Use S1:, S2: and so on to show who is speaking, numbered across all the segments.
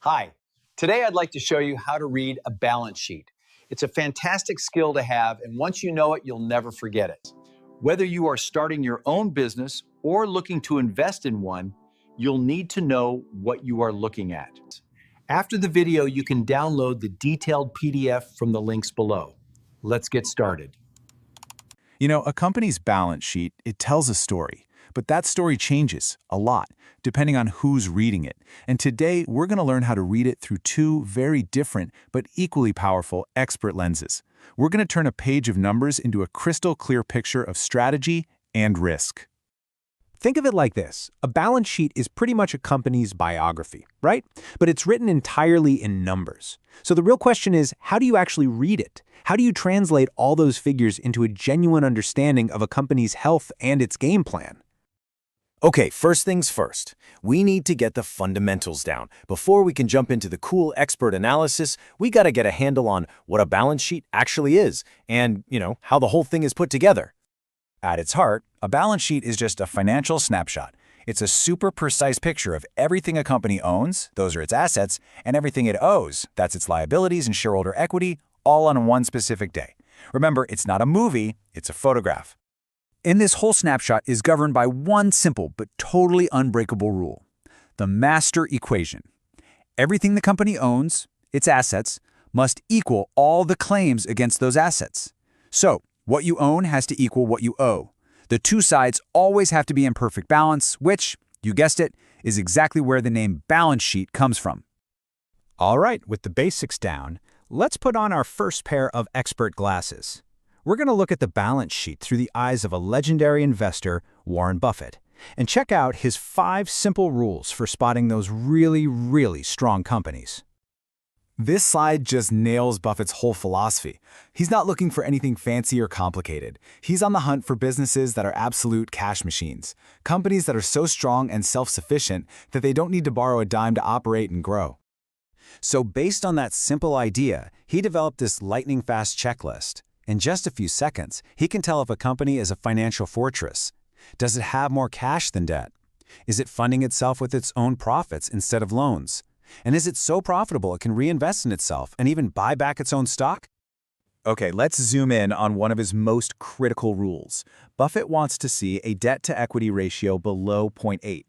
S1: Hi, today I'd like to show you how to read a balance sheet. It's a fantastic skill to have, and once you know it, you'll never forget it. Whether you are starting your own business or looking to invest in one, you'll need to know what you are looking at. After the video, you can download the detailed PDF from the links below. Let's get started.
S2: You know, a company's balance sheet, it tells a story, but that story changes a lot depending on who's reading it. And today, we're going to learn how to read it through two very different but equally powerful expert lenses. We're going to turn a page of numbers into a crystal clear picture of strategy and risk.
S3: Think of it like this. A balance sheet is pretty much a company's biography, right? But it's written entirely in numbers. So the real question is, how do you actually read it? How do you translate all those figures into a genuine understanding of a company's health and its game plan?
S4: Okay, first things first. We need to get the fundamentals down. Before we can jump into the cool expert analysis, we got to get a handle on what a balance sheet actually is and, how the whole thing is put together.
S2: At its heart, a balance sheet is just a financial snapshot. It's a super precise picture of everything a company owns, those are its assets, and everything it owes, that's its liabilities and shareholder equity, all on one specific day. Remember, it's not a movie, it's a photograph. And this whole snapshot is governed by one simple but totally unbreakable rule: the master equation. Everything the company owns, its assets, must equal all the claims against those assets. So, what you own has to equal what you owe. The two sides always have to be in perfect balance, which, you guessed it, is exactly where the name balance sheet comes from.
S3: All right, with the basics down, let's put on our first pair of expert glasses. We're going to look at the balance sheet through the eyes of a legendary investor, Warren Buffett, and check out his 5 simple rules for spotting those really strong companies.
S2: This slide just nails Buffett's whole philosophy. He's not looking for anything fancy or complicated. He's on the hunt for businesses that are absolute cash machines, companies that are so strong and self-sufficient that they don't need to borrow a dime to operate and grow. So based on that simple idea, he developed this lightning-fast checklist. In just a few seconds, he can tell if a company is a financial fortress. Does it have more cash than debt? Is it funding itself with its own profits instead of loans? And is it so profitable it can reinvest in itself and even buy back its own stock? Okay, let's zoom in on one of his most critical rules. Buffett wants to see a debt-to-equity ratio below 0.8.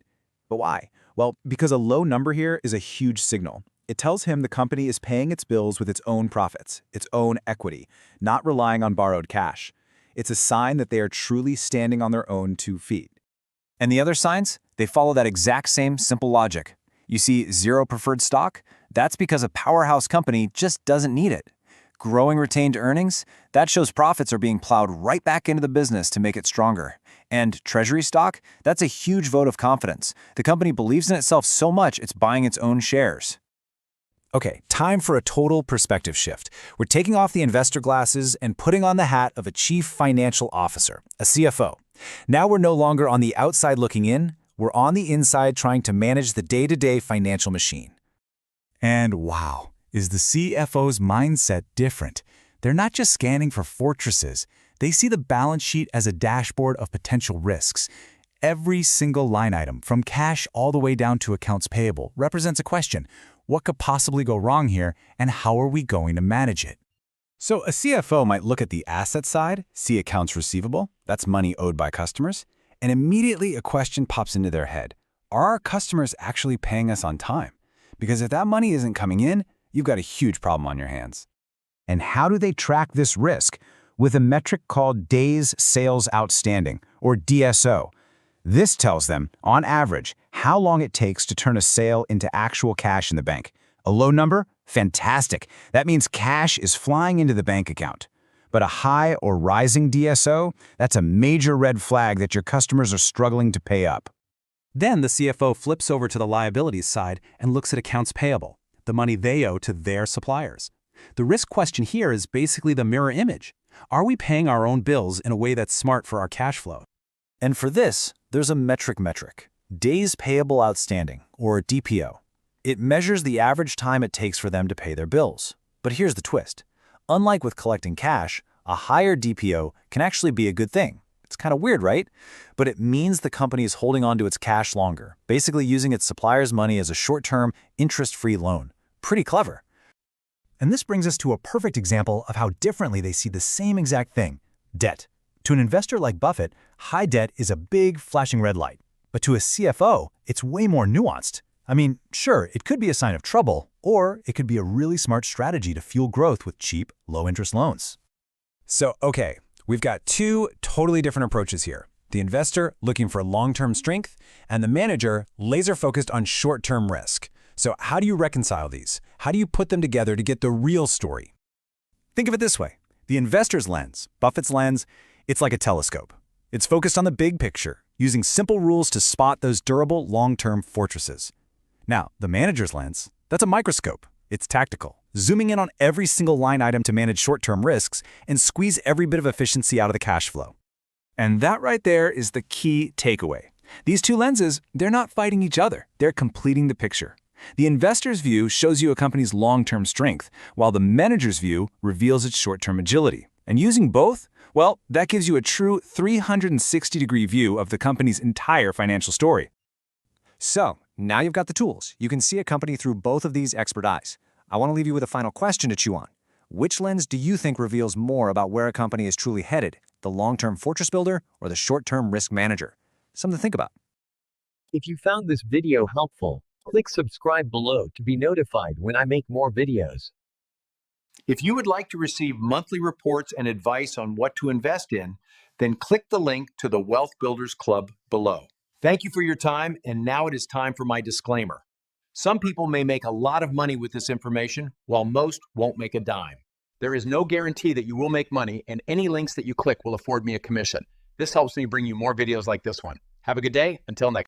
S2: But why? Well, because a low number here is a huge signal. It tells him the company is paying its bills with its own profits, its own equity, not relying on borrowed cash. It's a sign that they are truly standing on their own 2 feet. And the other signs? They follow that exact same simple logic. You see zero preferred stock? That's because a powerhouse company just doesn't need it. Growing retained earnings? That shows profits are being plowed right back into the business to make it stronger. And treasury stock? That's a huge vote of confidence. The company believes in itself so much it's buying its own shares. Okay, time for a total perspective shift. We're taking off the investor glasses and putting on the hat of a chief financial officer, a CFO. Now we're no longer on the outside looking in, we're on the inside trying to manage the day-to-day financial machine. And wow, is the CFO's mindset different? They're not just scanning for fortresses. They see the balance sheet as a dashboard of potential risks. Every single line item, from cash all the way down to accounts payable, represents a question. What could possibly go wrong here, and how are we going to manage it? So a CFO might look at the asset side, see accounts receivable, that's money owed by customers, and immediately a question pops into their head. Are our customers actually paying us on time? Because if that money isn't coming in, you've got a huge problem on your hands.
S3: And how do they track this risk? With a metric called Days Sales Outstanding, or DSO. This tells them, on average, how long it takes to turn a sale into actual cash in the bank. A low number? Fantastic. That means cash is flying into the bank account. But a high or rising DSO? That's a major red flag that your customers are struggling to pay up.
S5: Then the CFO flips over to the liabilities side and looks at accounts payable, the money they owe to their suppliers. The risk question here is basically the mirror image. Are we paying our own bills in a way that's smart for our cash flow?
S4: And for this, there's a metric, Days Payable Outstanding, or DPO. It measures the average time it takes for them to pay their bills. But here's the twist. Unlike with collecting cash, a higher DPO can actually be a good thing. It's kind of weird, right? But it means the company is holding on to its cash longer, basically using its suppliers' money as a short-term, interest-free loan. Pretty clever.
S3: And this brings us to a perfect example of how differently they see the same exact thing, debt. To an investor like Buffett, high debt is a big, flashing red light. But to a CFO, it's way more nuanced. I mean, sure, it could be a sign of trouble, or it could be a really smart strategy to fuel growth with cheap, low-interest loans.
S2: So, okay, we've got two totally different approaches here. The investor looking for long-term strength, and the manager laser-focused on short-term risk. So how do you reconcile these? How do you put them together to get the real story? Think of it this way. The investor's lens, Buffett's lens, it's like a telescope. It's focused on the big picture, using simple rules to spot those durable, long-term fortresses. Now, the manager's lens, that's a microscope. It's tactical, zooming in on every single line item to manage short-term risks and squeeze every bit of efficiency out of the cash flow. And that right there is the key takeaway. These two lenses, they're not fighting each other. They're completing the picture. The investor's view shows you a company's long-term strength, while the manager's view reveals its short-term agility. And using both, well, that gives you a true 360-degree view of the company's entire financial story.
S4: So, now you've got the tools. You can see a company through both of these expert eyes. I want to leave you with a final question to chew on. Which lens do you think reveals more about where a company is truly headed, the long-term fortress builder or the short-term risk manager? Something to think about.
S6: If you found this video helpful, click subscribe below to be notified when I make more videos.
S1: If you would like to receive monthly reports and advice on what to invest in, then click the link to the Wealth Builders Club below. Thank you for your time, and now it is time for my disclaimer. Some people may make a lot of money with this information, while most won't make a dime. There is no guarantee that you will make money, and any links that you click will afford me a commission. This helps me bring you more videos like this one. Have a good day. Until next time.